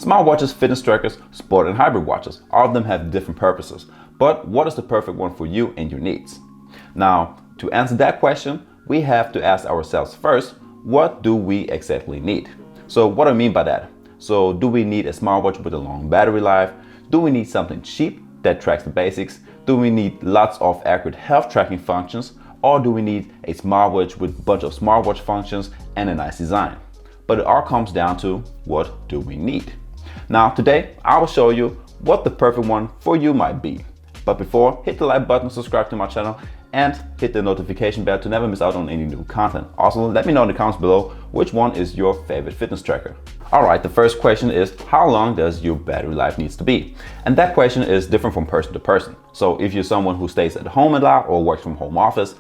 Smartwatches, fitness trackers, sport and hybrid watches, all of them have different purposes. But what is the perfect one for you and your needs? Now, to answer that question, we have to ask ourselves first, what do we exactly need? So what do I mean by that? So do we need a smartwatch with a long battery life? Do we need something cheap that tracks the basics? Do we need lots of accurate health tracking functions? Or do we need a smartwatch with a bunch of smartwatch functions and a nice design? But it all comes down to, what do we need? Now today I will show you what the perfect one for you might be. But before, hit the like button, subscribe to my channel, and hit the notification bell to never miss out on any new content. Also, let me know in the comments below which one is your favorite fitness tracker. Alright, the first question is, how long does your battery life needs to be? And that question is different from person to person. So if you're someone who stays at home a lot or works from home office,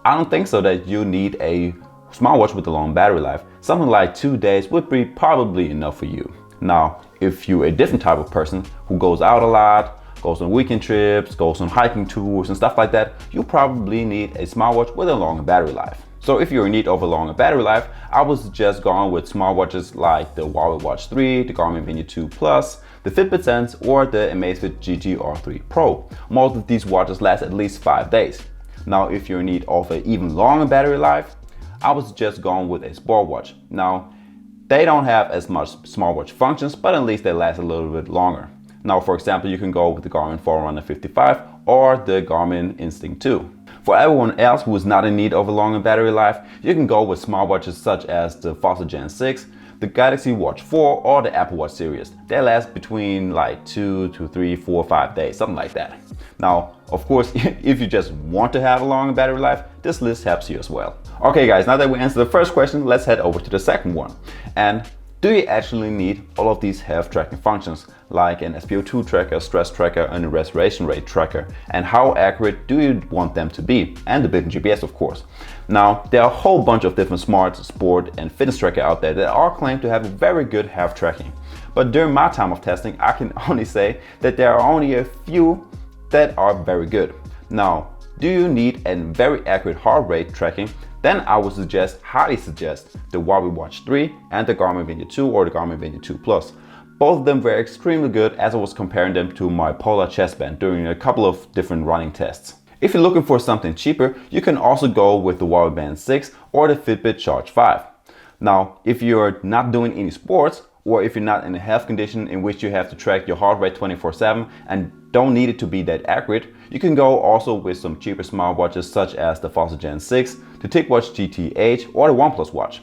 I don't think so that you need a smartwatch with a long battery life. Something like 2 days would be probably enough for you. Now, if you're a different type of person who goes out a lot, goes on weekend trips, goes on hiking tours and stuff like that, you probably need a smartwatch with a longer battery life. So if you're in need of a longer battery life, I would suggest going with smartwatches like the Huawei Watch 3, the Garmin Venue 2 Plus, the Fitbit Sense, or the Amazfit GT R3 Pro. Most of these watches last at least 5 days. Now, if you're in need of an even longer battery life, I would suggest going with a sport watch. Now, they don't have as much smartwatch functions, but at least they last a little bit longer. Now, for example, you can go with the Garmin Forerunner 55 or the Garmin Instinct 2. For everyone else who is not in need of a longer battery life, you can go with smartwatches such as the Fossil Gen 6, the Galaxy Watch 4, or the Apple Watch series. They last between like 2 to 3, 4, 5 days, something like that. Now, of course, if you just want to have a longer battery life, this list helps you as well. Okay guys, now that we answered the first question, let's head over to the second one. And do you actually need all of these health tracking functions like an SpO2 tracker, stress tracker, and a respiration rate tracker? And how accurate do you want them to be? And the built-in GPS, of course. Now, there are a whole bunch of different smart, sport, and fitness trackers out there that all claim to have very good health tracking. But during my time of testing, I can only say that there are only a few that are very good. Now, do you need a very accurate heart rate tracking? Then I would highly suggest the Huawei Watch 3 and the Garmin Venue 2 or the Garmin Venue 2 Plus. Both of them were extremely good as I was comparing them to my Polar chest band during a couple of different running tests. If you're looking for something cheaper, you can also go with the Huawei Band 6 or the Fitbit Charge 5. Now, if you're not doing any sports, or if you're not in a health condition in which you have to track your heart rate 24/7 and don't need it to be that accurate, you can go also with some cheaper smartwatches such as the Fossil Gen 6, the TicWatch GT-H, or the OnePlus Watch.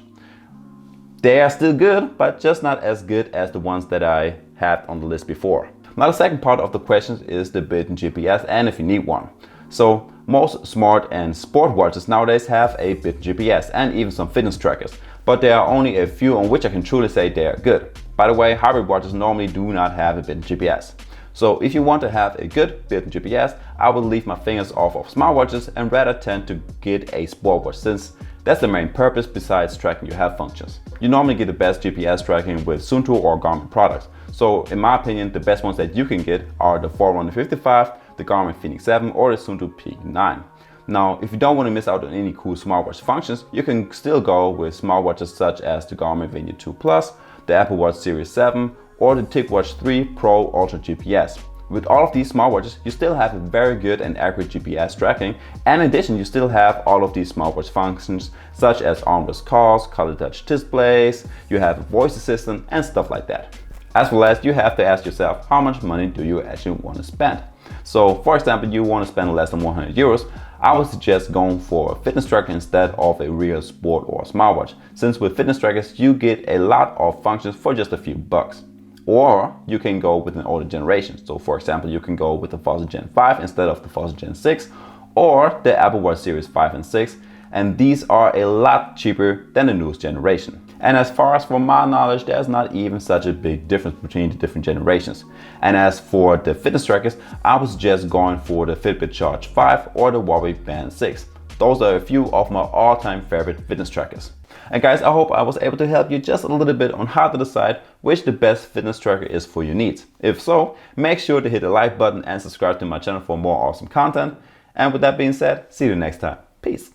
They are still good, but just not as good as the ones that I had on the list before. Now, the second part of the question is the built-in GPS and if you need one. So most smart and sport watches nowadays have a built-in GPS and even some fitness trackers, but there are only a few on which I can truly say they are good. By the way, hybrid watches normally do not have a built-in GPS. So if you want to have a good built-in GPS, I would leave my fingers off of smartwatches and rather tend to get a sport watch, since that's the main purpose besides tracking your health functions. You normally get the best GPS tracking with Suunto or Garmin products. So in my opinion, the best ones that you can get are the Forerunner 55, the Garmin Fenix 7, or the Suunto Peak 9. Now, if you don't want to miss out on any cool smartwatch functions, you can still go with smartwatches such as the Garmin Venue 2 Plus, the Apple Watch Series 7, or the TicWatch 3 Pro Ultra GPS. With all of these smartwatches, you still have a very good and accurate GPS tracking, and in addition, you still have all of these smartwatch functions such as armless calls, color touch displays, you have a voice assistant, and stuff like that. As well as you have to ask yourself, how much money do you actually want to spend? So for example, you want to spend less than 100 euros, I would suggest going for a fitness tracker instead of a real sport or smartwatch, since with fitness trackers you get a lot of functions for just a few bucks. Or you can go with an older generation. So for example, you can go with the Fossil Gen 5 instead of the Fossil Gen 6 or the Apple Watch Series 5 and 6. And these are a lot cheaper than the newest generation. And as far as from my knowledge, there's not even such a big difference between the different generations. And as for the fitness trackers, I would suggest going for the Fitbit Charge 5 or the Huawei Band 6. Those are a few of my all-time favorite fitness trackers. And guys, I hope I was able to help you just a little bit on how to decide which the best fitness tracker is for your needs. If so, make sure to hit the like button and subscribe to my channel for more awesome content. And with that being said, see you next time. Peace.